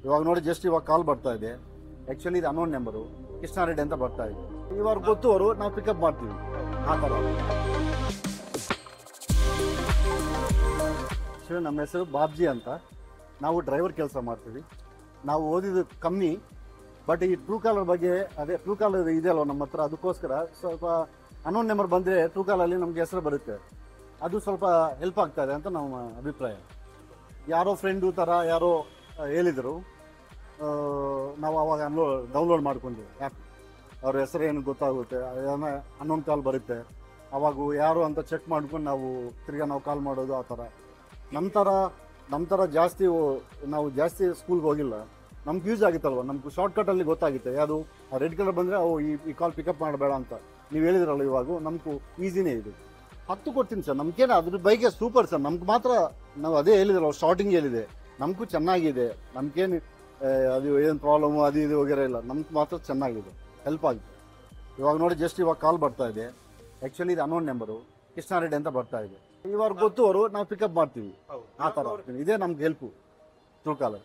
ಇವಾಗ ನೋಡಿ ಜಸ್ಟ್ ಇವಾಗ ಕಾಲ್ ಬರ್ತಾ ಇದೆ. ಆ್ಯಕ್ಚುಲಿ ಇದು ಅನ್ನೋನ್ ನಂಬರು, ಕೃಷ್ಣ ರೆಡ್ಡಿ ಅಂತ ಬರ್ತಾ ಇದೆ. ಇವಾಗ ಗೊತ್ತು ಅವರು, ನಾವು ಪಿಕಪ್ ಮಾಡ್ತೀವಿ ಆ ಥರ. ನಮ್ಮ ಹೆಸರು ಬಾಬ್ಜಿ ಅಂತ. ನಾವು ಡ್ರೈವರ್ ಕೆಲಸ ಮಾಡ್ತೀವಿ. ನಾವು ಓದಿದ್ದು ಕಮ್ಮಿ, ಬಟ್ ಈ ಟ್ರೂ ಕಾಲರ್ ಬಗ್ಗೆ, ಅದೇ ಟ್ರೂ ಕಾಲರ್ ಇದೆಯಲ್ವ ನಮ್ಮ ಹತ್ರ, ಅದಕ್ಕೋಸ್ಕರ ಸ್ವಲ್ಪ ಅನ್ನೋನ್ ನಂಬರ್ ಬಂದರೆ ಟ್ರೂ ಕಾಲಲ್ಲಿ ನಮಗೆ ಹೆಸರು ಬರುತ್ತೆ. ಅದು ಸ್ವಲ್ಪ ಹೆಲ್ಪ್ ಆಗ್ತಾಯಿದೆ ಅಂತ ನಮ್ಮ ಅಭಿಪ್ರಾಯ. ಯಾರೋ ಫ್ರೆಂಡು ಥರ ಯಾರೋ ಹೇಳಿದರು, ನಾವು ಅವಾಗ ಡೌನ್ಲೋಡ್ ಮಾಡ್ಕೊಂಡ್ವಿ ಆ್ಯಪ್. ಅವ್ರ ಹೆಸರು ಏನು ಗೊತ್ತಾಗುತ್ತೆ, ಅನ್ನೋನ್ ಕಾಲ್ ಬರುತ್ತೆ. ಅವಾಗ ಯಾರು ಅಂತ ಚೆಕ್ ಮಾಡ್ಕೊಂಡು ನಾವು ತಿರ್ಗಾ ನಾವು ಕಾಲ್ ಮಾಡೋದು ಆ ಥರ. ನಮ್ಮ ಥರ ಜಾಸ್ತಿ ನಾವು ಜಾಸ್ತಿ ಸ್ಕೂಲ್ಗೆ ಹೋಗಿಲ್ಲ. ನಮ್ಗೆ ಯೂಸ್ ಆಗಿತ್ತಲ್ವ, ನಮ್ಗೆ ಶಾರ್ಟ್ಕಟಲ್ಲಿ ಗೊತ್ತಾಗುತ್ತೆ ಯಾವುದು ರೆಡ್ ಕಲರ್ ಬಂದರೆ ಈ ಕಾಲ್ ಪಿಕಪ್ ಮಾಡಬೇಡ ಅಂತ ನೀವು ಹೇಳಿದ್ರಲ್ಲ. ಇವಾಗ ನಮಗೂ ಈಸಿನೇ ಇದು. 10 ಕೊಡ್ತೀನಿ ಸರ್. ನಮ್ಗೇನು ಅದ್ರ ಬೈಗೆ ಸೂಪರ್ ಸರ್. ನಮ್ಗೆ ಮಾತ್ರ ನಾವು ಅದೇ ಹೇಳಿದ್ರಲ್ಲ, ಸ್ಟಾರ್ಟಿಂಗ್ ಹೇಳಿದೆ, ನಮಗೂ ಚೆನ್ನಾಗಿದೆ. ನಮ್ಗೇನು ಅದು ಏನು ಪ್ರಾಬ್ಲಮ್ಮು ಅದು ಇದು ವಗೇರೆ ಇಲ್ಲ. ನಮ್ಗೆ ಮಾತ್ರ ಚೆನ್ನಾಗಿದೆ, ಹೆಲ್ಪ್ ಆಗಿದೆ. ಇವಾಗ ನೋಡಿ ಜಸ್ಟ್ ಇವಾಗ ಕಾಲ್ ಬರ್ತಾ ಇದೆ. ಆ್ಯಕ್ಚುಲಿ ಇದು ಅನ್ನೋನ್ ನಂಬರು, ಕೃಷ್ಣ ರೆಡ್ಡಿ ಅಂತ ಬರ್ತಾ ಇದೆ. ಇವಾಗ ಗೊತ್ತು ಅವರು, ನಾವು ಪಿಕಪ್ ಮಾಡ್ತೀವಿ ಆ ಥರ. ಇದೇ ನಮ್ಗೆ ಹೆಲ್ಪು ಟ್ರೂ ಕಾಲರ್.